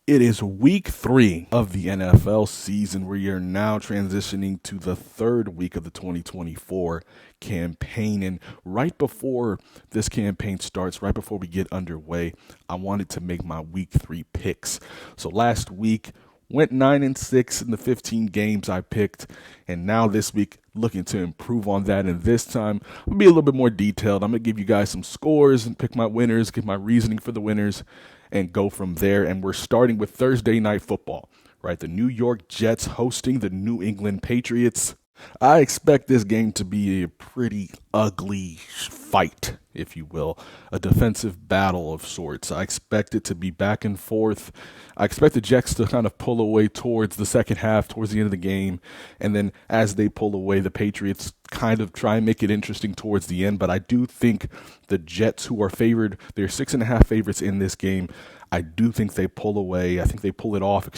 It is week 3 of the NFL season. We are now transitioning to the third week of the 2024 campaign. And right before this campaign starts, right before we get underway, I wanted to make my week 3 picks. So last week, went 9-6 in the 15 games I picked, and now this week looking to improve on that. And this time, I'm gonna be a little bit more detailed. I'm gonna give you guys some scores and pick my winners, give my reasoning for the winners, and go from there. And we're starting with Thursday Night Football, right? The New York Jets hosting the New England Patriots. I expect this game to be a pretty ugly fight, if you will, a defensive battle of sorts. I expect it to be back and forth. I expect the Jets to kind of pull away towards the second half, towards the end of the game, and then as they pull away, the Patriots kind of try and make it interesting towards the end. But I do think the Jets, who are favored, they're 6.5 favorites in this game. I do think they pull away. I think they pull it off,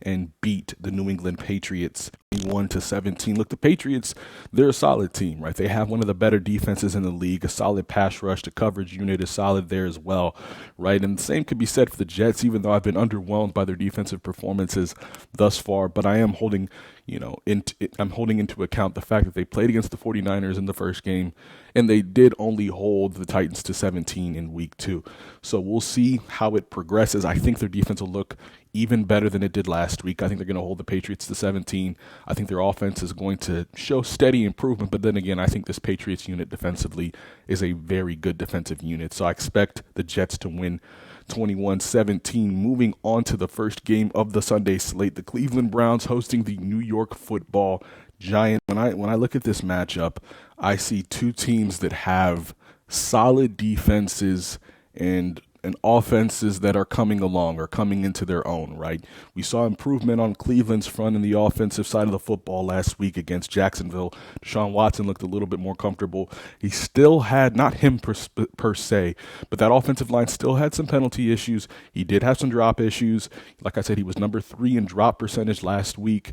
and beat the New England Patriots 21-17. Look, the Patriots, they're a solid team, right? They have one of the better defenses in the league, a solid pass rush. The coverage unit is solid there as well, right? And the same could be said for the Jets, even though I've been underwhelmed by their defensive performances thus far. But I am holding into account the fact that they played against the 49ers in the first game, and they did only hold the Titans to 17 in week 2. So we'll see how it progresses. I think their defense will look even better than it did last week. I think they're going to hold the Patriots to 17. I think their offense is going to show steady improvement. But then again, I think this Patriots unit defensively is a very good defensive unit. So I expect the Jets to win 21-17. Moving on to the first game of the Sunday slate, the Cleveland Browns hosting the New York Football Giants. When I look at this matchup, I see two teams that have solid defenses and offenses that are coming along or coming into their own, right? We saw improvement on Cleveland's front in the offensive side of the football last week against Jacksonville. Deshaun Watson looked a little bit more comfortable. He still had, not him per se, but that offensive line still had some penalty issues. He did have some drop issues. Like I said, he was number 3 in drop percentage last week.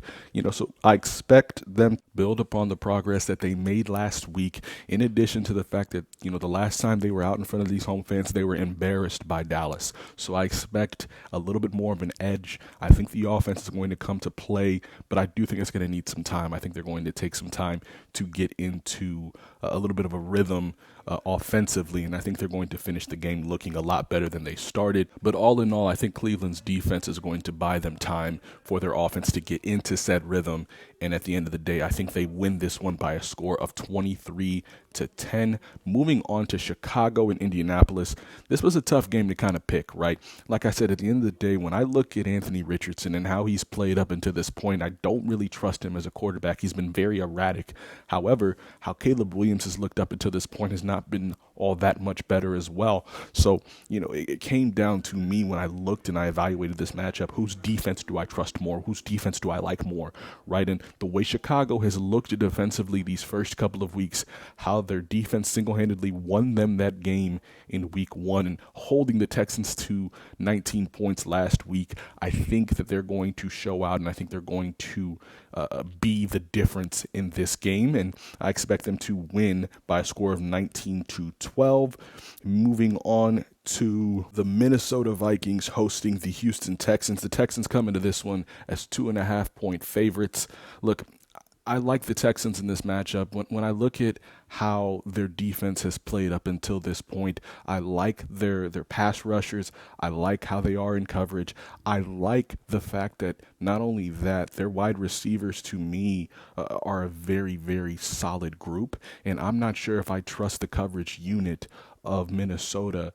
So I expect them to build upon the progress that they made last week, in addition to the fact that, the last time they were out in front of these home fans, they were embarrassed by Dallas. So I expect a little bit more of an edge. I think the offense is going to come to play, but I do think it's going to need some time. I think they're going to take some time to get into a little bit of a rhythm offensively, and I think they're going to finish the game looking a lot better than they started. But all in all, I think Cleveland's defense is going to buy them time for their offense to get into said rhythm, and at the end of the day, I think they win this one by a score of 23-10. Moving on to Chicago and Indianapolis, this was a tough game to kind of pick, right? Like I said, at the end of the day, when I look at Anthony Richardson and how he's played up until this point, I don't really trust him as a quarterback. He's been very erratic. However, how Caleb Williams has looked up until this point has not been all that much better as well. So, it came down to me when I looked and I evaluated this matchup. Whose defense do I trust more? Whose defense do I like more, right? And the way Chicago has looked defensively these first couple of weeks, how their defense single-handedly won them that game in week 1 and holding the Texans to 19 points last week, I think that they're going to show out, and I think they're going to be the difference in this game, and I expect them to win by a score of 19-12. Moving on to the Minnesota Vikings hosting the Houston Texans. The Texans come into this one as 2.5-point favorites. Look, I like the Texans in this matchup. When I look at how their defense has played up until this point, I like their pass rushers. I like how they are in coverage. I like the fact that not only that, their wide receivers to me are a very, very solid group. And I'm not sure if I trust the coverage unit of Minnesota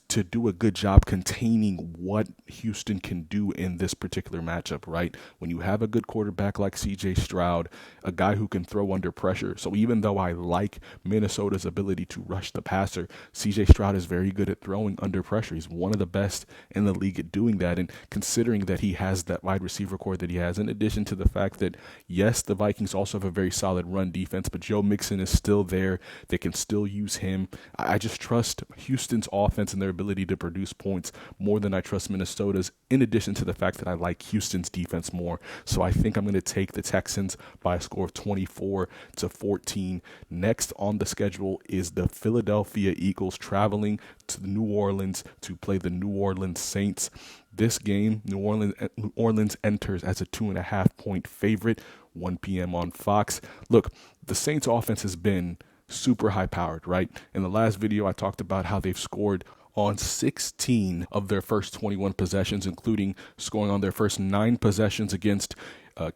to do a good job containing what Houston can do in this particular matchup, right? When you have a good quarterback like C.J. Stroud, a guy who can throw under pressure. So even though I like Minnesota's ability to rush the passer, C.J. Stroud is very good at throwing under pressure. He's one of the best in the league at doing that. And considering that he has that wide receiver core that he has, in addition to the fact that, yes, the Vikings also have a very solid run defense, but Joe Mixon is still there. They can still use him. I just trust Houston's offense and their ability to produce points more than I trust Minnesota's, in addition to the fact that I like Houston's defense more. So I think I'm going to take the Texans by a score of 24-14. Next on the schedule is the Philadelphia Eagles traveling to New Orleans to play the New Orleans Saints. This game, New Orleans enters as a 2.5-point favorite, 1 p.m. on Fox. Look, the Saints offense has been super high powered, right? In the last video, I talked about how they've scored on 16 of their first 21 possessions, including scoring on their first 9 possessions against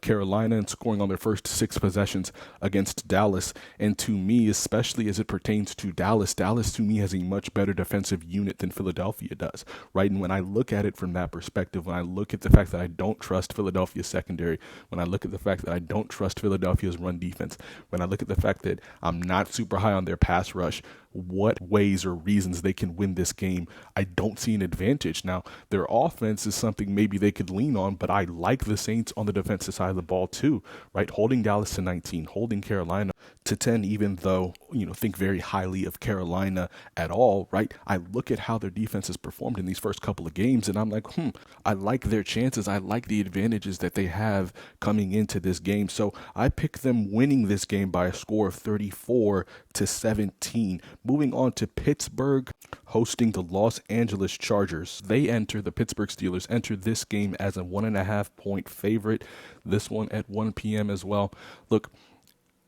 Carolina and scoring on their first 6 possessions against Dallas. And to me, especially as it pertains to Dallas to me has a much better defensive unit than Philadelphia does, right? And when I look at it from that perspective, when I look at the fact that I don't trust Philadelphia's secondary, when I look at the fact that I don't trust Philadelphia's run defense, when I look at the fact that I'm not super high on their pass rush, what ways or reasons they can win this game, I don't see an advantage. Now, their offense is something maybe they could lean on, but I like the Saints on the defensive side of the ball too, right? Holding Dallas to 19, holding Carolina to 10, even though, think very highly of Carolina at all, right? I look at how their defense has performed in these first couple of games, and I'm like, I like their chances. I like the advantages that they have coming into this game. So I pick them winning this game by a score of 34-17. Moving on to Pittsburgh hosting the Los Angeles Chargers. The Pittsburgh Steelers enter this game as a 1.5-point favorite. This one at 1 p.m. as well. Look,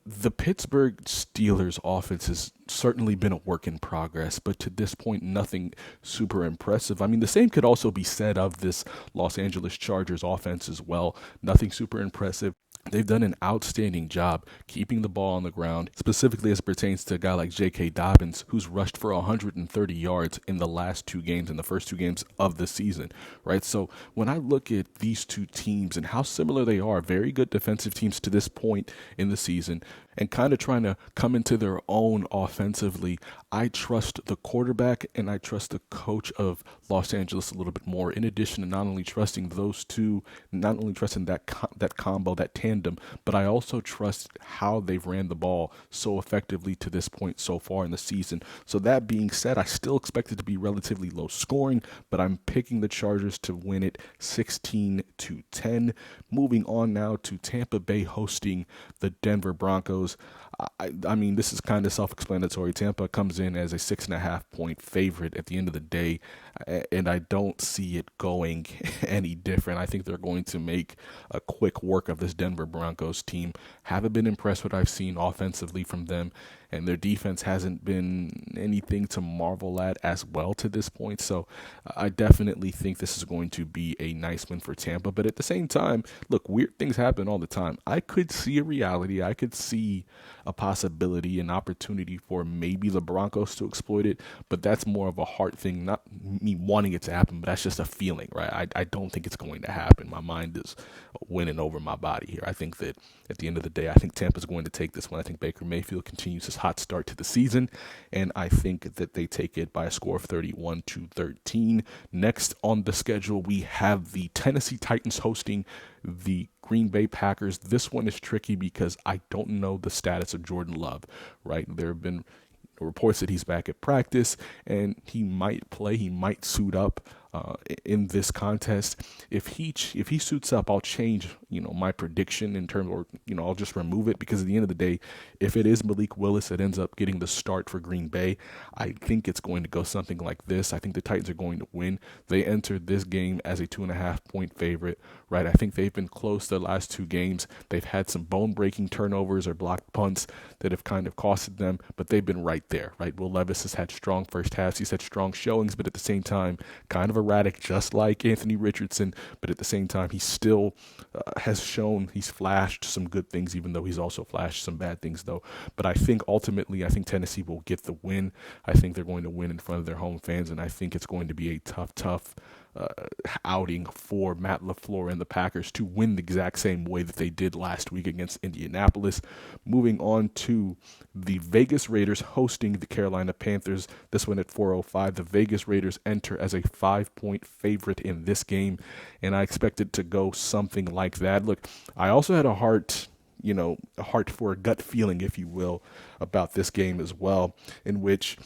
the Pittsburgh Steelers offense has certainly been a work in progress, but to this point, nothing super impressive. I mean, the same could also be said of this Los Angeles Chargers offense as well. Nothing super impressive. They've done an outstanding job keeping the ball on the ground, specifically as it pertains to a guy like J.K. Dobbins, who's rushed for 130 yards in the last 2 games, in the first 2 games of the season, right? So when I look at these 2 teams and how similar they are, very good defensive teams to this point in the season, and kind of trying to come into their own offensively, I trust the quarterback and I trust the coach of Los Angeles a little bit more, in addition to not only trusting those two, not only trusting that combo, that tandem, but I also trust how they've ran the ball so effectively to this point so far in the season. So that being said, I still expect it to be relatively low scoring, but I'm picking the Chargers to win it 16-10. Moving on now to Tampa Bay hosting the Denver Broncos. I mean, this is kind of self-explanatory. Tampa comes in as a 6.5-point favorite at the end of the day, and I don't see it going any different. I think they're going to make a quick work of this Denver Broncos team. Haven't been impressed with what I've seen offensively from them, and their defense hasn't been anything to marvel at as well to this point. So I definitely think this is going to be a nice win for Tampa. But at the same time, look, weird things happen all the time. I could see a reality. I could see a possibility, an opportunity for maybe the Broncos to exploit it, but that's more of a heart thing, not me wanting it to happen, but that's just a feeling, right? I don't think it's going to happen. My mind is winning over my body here. I think that at the end of the day, I think Tampa's going to take this one. I think Baker Mayfield continues his hot start to the season, and I think that they take it by a score of 31-13. Next on the schedule, we have the Tennessee Titans hosting the Green Bay Packers. This one is tricky because I don't know the status of Jordan Love, right? There have been reports that he's back at practice and he might play, he might suit up in this contest. If he suits up, I'll change, my prediction in terms, or, I'll just remove it, because at the end of the day, if it is Malik Willis that ends up getting the start for Green Bay, I think it's going to go something like this. I think the Titans are going to win. They entered this game as a 2.5-point favorite, right? I think they've been close the last 2 games. They've had some bone-breaking turnovers or blocked punts that have kind of costed them, but they've been right there, right? Will Levis has had strong first halves. He's had strong showings, but at the same time, kind of erratic, just like Anthony Richardson. But at the same time, he still has shown, he's flashed some good things, even though he's also flashed some bad things, though. But I think ultimately, I think Tennessee will get the win. I think they're going to win in front of their home fans, and I think it's going to be a tough outing for Matt LaFleur and the Packers to win the exact same way that they did last week against Indianapolis. Moving on to the Vegas Raiders hosting the Carolina Panthers. This one at 4:05. The Vegas Raiders enter as a 5-point favorite in this game, and I expect it to go something like that. Look, I also had a heart for a gut feeling, if you will, about this game as well, in which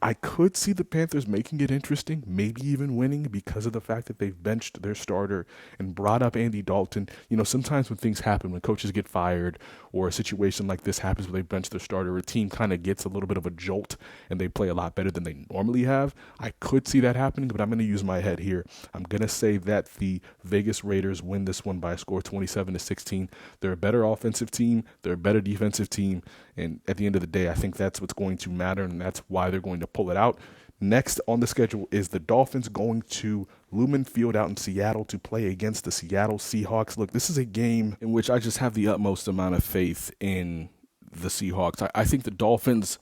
I could see the Panthers making it interesting, maybe even winning because of the fact that they've benched their starter and brought up Andy Dalton. Sometimes when things happen, when coaches get fired or a situation like this happens where they bench their starter, a team kind of gets a little bit of a jolt and they play a lot better than they normally have. I could see that happening, but I'm going to use my head here. I'm going to say that the Vegas Raiders win this one by a score 27-16. They're a better offensive team. They're a better defensive team. And at the end of the day, I think that's what's going to matter, and that's why they're going to pull it out. Next on the schedule is the Dolphins going to Lumen Field out in Seattle to play against the Seattle Seahawks. Look, this is a game in which I just have the utmost amount of faith in the Seahawks. I think the Dolphins,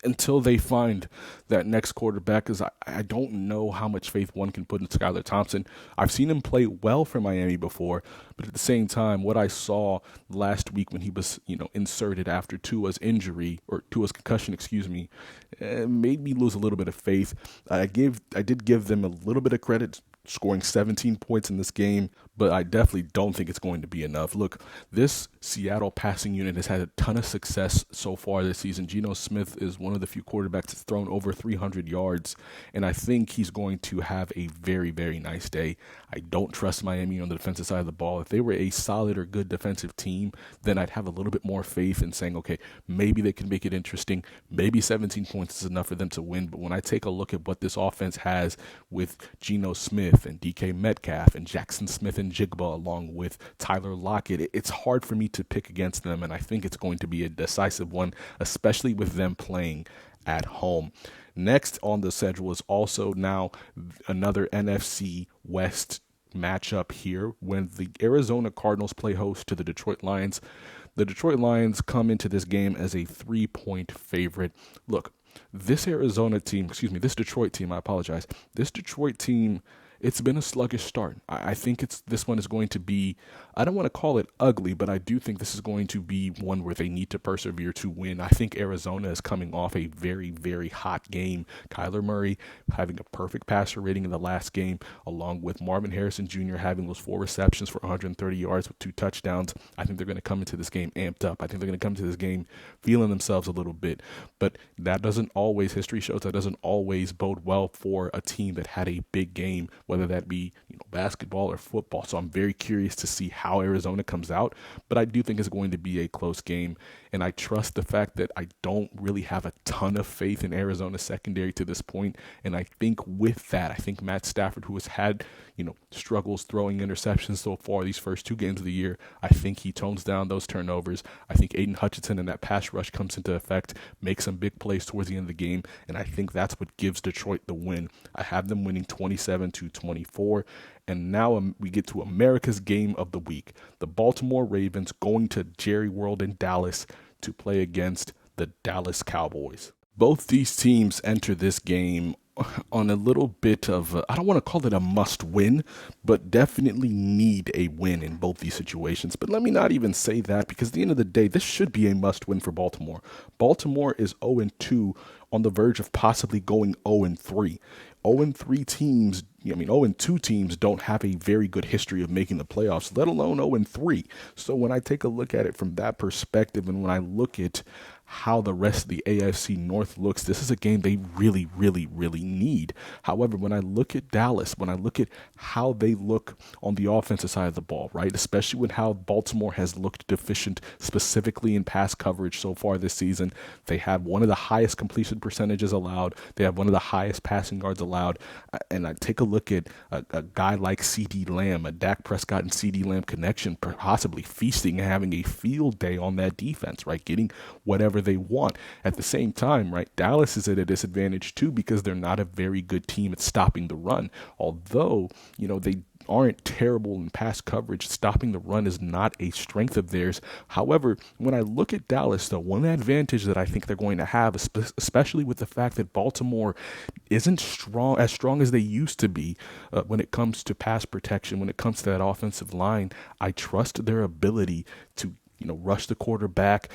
until they find that next quarterback, because I don't know how much faith one can put in Skylar Thompson. I've seen him play well for Miami before, but at the same time, what I saw last week when he was, inserted after Tua's concussion, made me lose a little bit of faith. I did give them a little bit of credit, scoring 17 points in this game, but I definitely don't think it's going to be enough. Look, this Seattle passing unit has had a ton of success so far this season. Geno Smith is one of the few quarterbacks that's thrown over 300 yards, and I think he's going to have a very, very nice day. I don't trust Miami on the defensive side of the ball. If they were a solid or good defensive team, then I'd have a little bit more faith in saying, okay, maybe they can make it interesting. Maybe 17 points is enough for them to win. But when I take a look at what this offense has with Geno Smith and DK Metcalf and Jackson Smith and Jigba, along with Tyler Lockett, it's hard for me to pick against them, and I think it's going to be a decisive one, especially with them playing at home. Next on the schedule is also now another NFC West matchup here when the Arizona Cardinals play host to the Detroit Lions. The Detroit Lions come into this game as a 3-point favorite. Look, this Detroit team, it's been a sluggish start. I think this one is going to be, I don't want to call it ugly, but I do think this is going to be one where they need to persevere to win. I think Arizona is coming off a very, very hot game. Kyler Murray having a perfect passer rating in the last game, along with Marvin Harrison Jr. having those 4 receptions for 130 yards with 2 touchdowns. I think they're going to come into this game amped up. I think they're going to come to this game feeling themselves a little bit. But history shows that doesn't always bode well for a team that had a big game, whether that be basketball or football. So I'm very curious to see how Arizona comes out, but I do think it's going to be a close game, and I trust the fact that I don't really have a ton of faith in Arizona's secondary to this point, and I think with that, I think Matt Stafford, who has had struggles throwing interceptions so far these first 2 games of the year, I think he tones down those turnovers. I think Aiden Hutchinson and that pass rush comes into effect, makes some big plays towards the end of the game, and I think that's what gives Detroit the win. I have them winning 27-24, and now we get to America's game of the week. The Baltimore Ravens going to Jerry World in Dallas to play against the Dallas Cowboys. Both these teams enter this game on a little bit of, I don't want to call it a must win, but definitely need a win in both these situations. But let me not even say that, because at the end of the day, this should be a must win for Baltimore. Baltimore is 0-2 on the verge of possibly going 0-3. 0-3 teams, 0-2 teams don't have a very good history of making the playoffs, let alone 0-3. So when I take a look at it from that perspective, and when I look at how the rest of the AFC North looks, this is a game they really, really, really need. However, when I look at Dallas, when I look at how they look on the offensive side of the ball, right, especially with how Baltimore has looked deficient specifically in pass coverage so far this season, they have one of the highest completion percentages allowed. They have one of the highest passing yards allowed. And I take a look at a guy like CeeDee Lamb, a Dak Prescott and CeeDee Lamb connection, possibly feasting and having a field day on that defense, right, getting whatever they want. At the same time, right, Dallas is at a disadvantage too, because they're not a very good team at stopping the run. Although, they aren't terrible in pass coverage, stopping the run is not a strength of theirs. However, when I look at Dallas, though, one advantage that I think they're going to have, especially with the fact that Baltimore isn't as strong as they used to be when it comes to pass protection, when it comes to that offensive line, I trust their ability to rush the quarterback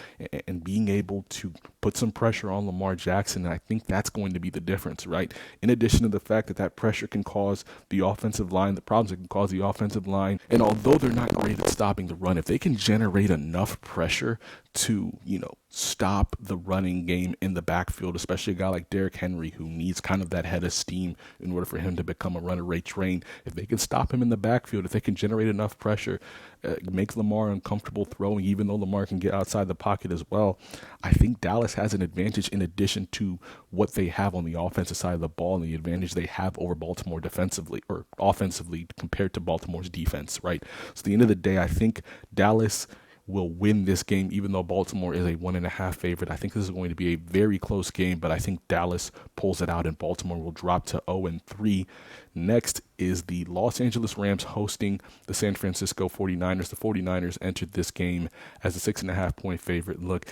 and being able to put some pressure on Lamar Jackson, and I think that's going to be the difference, right? In addition to the fact that that pressure can cause the offensive line, the problems it can cause the offensive line, and although they're not great at stopping the run, if they can generate enough pressure to, stop the running game in the backfield, especially a guy like Derrick Henry, who needs kind of that head of steam in order for him to become a runner rate train. If they can stop him in the backfield, if they can generate enough pressure, make Lamar uncomfortable throwing, even though Lamar can get outside the pocket as well, I think Dallas has an advantage in addition to what they have on the offensive side of the ball and the advantage they have over Baltimore defensively or offensively compared to Baltimore's defense, right? So at the end of the day, I think Dallas will win this game, even though Baltimore is a 1.5 favorite. I think this is going to be a very close game, but I think Dallas pulls it out and Baltimore will drop to 0-3. Next is the Los Angeles Rams hosting the San Francisco 49ers. The 49ers entered this game as a 6.5-point favorite. Look,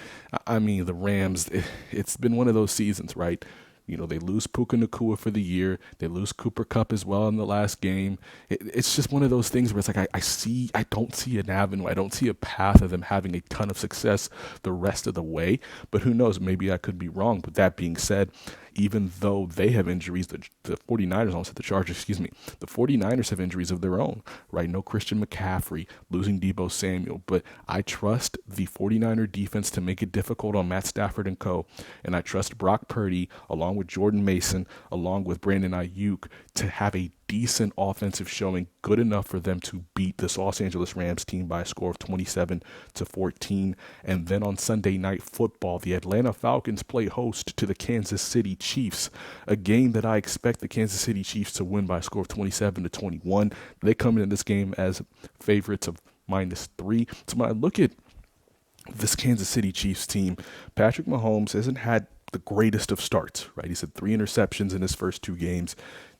I mean, the Rams, it's been one of those seasons, right? They lose Puka Nacua for the year. They lose Cooper Kupp as well in the last game. It's just one of those things where it's like I don't see an avenue. I don't see a path of them having a ton of success the rest of the way. But who knows? Maybe I could be wrong. But that being said, even though they have injuries, the 49ers, almost at the Chargers, the 49ers have injuries of their own, right? No Christian McCaffrey, losing Deebo Samuel. But I trust the 49er defense to make it difficult on Matt Stafford and co. And I trust Brock Purdy, along with Jordan Mason, along with Brandon Ayuk, to have a decent offensive showing, good enough for them to beat this Los Angeles Rams team by a score of 27-14. And then on Sunday Night Football, the Atlanta Falcons play host to the Kansas City Chiefs, a game that I expect the Kansas City Chiefs to win by a score of 27-21. They come into this game as favorites of -3. So when I look at this Kansas City Chiefs team, Patrick Mahomes hasn't had the greatest of starts, right? He's had 3 interceptions in his first 2 games.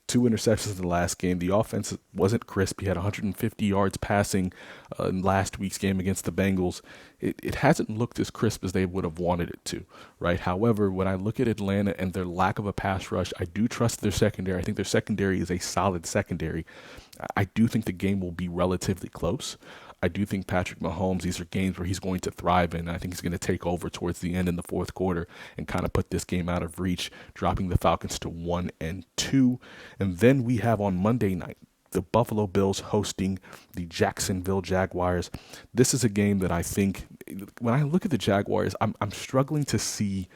2 interceptions in the last game. The offense wasn't crisp. He had 150 yards passing in last week's game against the Bengals. It hasn't looked as crisp as they would have wanted it to, right? However, when I look at Atlanta and their lack of a pass rush, I do trust their secondary. I think their secondary is a solid secondary. I do think the game will be relatively close. I do think Patrick Mahomes, these are games where he's going to thrive in. I think he's going to take over towards the end in the fourth quarter and kind of put this game out of reach, dropping the Falcons to 1-2. And then we have on Monday night, the Buffalo Bills hosting the Jacksonville Jaguars. This is a game that I think, when I look at the Jaguars, I'm struggling to see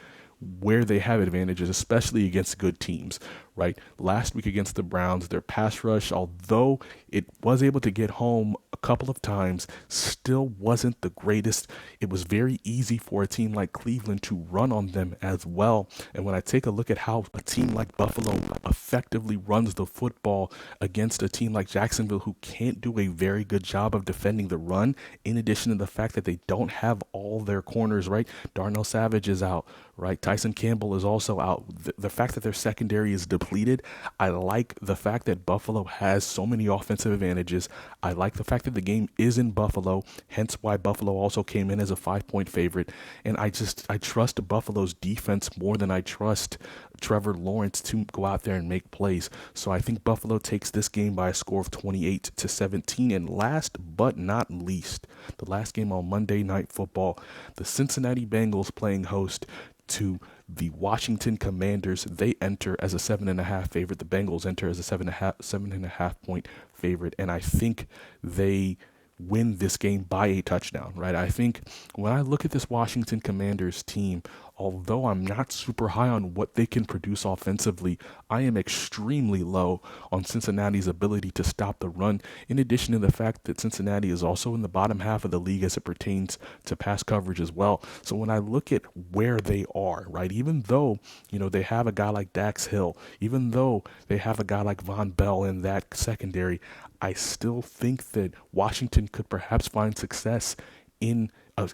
where they have advantages, especially against good teams, right? Last week against the Browns, their pass rush, although it was able to get home a couple of times, still wasn't the greatest. It was very easy for a team like Cleveland to run on them as well. And when I take a look at how a team like Buffalo effectively runs the football against a team like Jacksonville, who can't do a very good job of defending the run, in addition to the fact that they don't have all their corners, right? Darnell Savage is out, right? Tyson Campbell is also out. The fact that their secondary is depleted, I like the fact that Buffalo has so many offensive advantages. I like the fact that the game is in Buffalo, hence why Buffalo also came in as a 5-point favorite. And I trust Buffalo's defense more than I trust Trevor Lawrence to go out there and make plays. So I think Buffalo takes this game by a score of 28-17. And last but not least, the last game on Monday Night Football, the Cincinnati Bengals playing host to the Washington Commanders. They enter as a 7.5 favorite. The Bengals enter as a 7.5 point favorite. And I think they win this game by a touchdown, right? I think when I look at this Washington Commanders team, although I'm not super high on what they can produce offensively, I am extremely low on Cincinnati's ability to stop the run, in addition to the fact that Cincinnati is also in the bottom half of the league as it pertains to pass coverage as well. So when I look at where they are, right, even though, they have a guy like Dax Hill, even though they have a guy like Von Bell in that secondary, I still think that Washington could perhaps find success in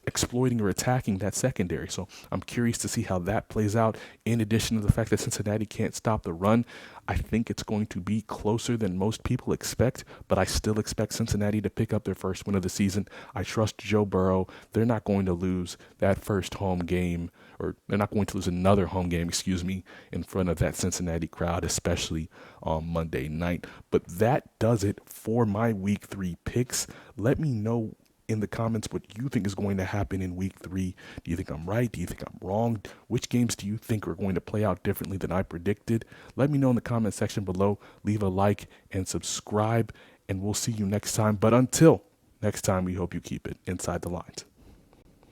exploiting or attacking that secondary. So I'm curious to see how that plays out. In addition to the fact that Cincinnati can't stop the run, I think it's going to be closer than most people expect, but I still expect Cincinnati to pick up their first win of the season. I trust Joe Burrow. They're not going to lose that first home game, or they're not going to lose another home game, in front of that Cincinnati crowd, especially on Monday night. But that does it for my week 3 picks. Let me know in the comments what you think is going to happen in week 3. Do you think I'm right? Do you think I'm wrong? Which games do you think are going to play out differently than I predicted? Let me know in the comment section below. Leave a like and subscribe, and we'll see you next time. But until next time, we hope you keep it inside the lines.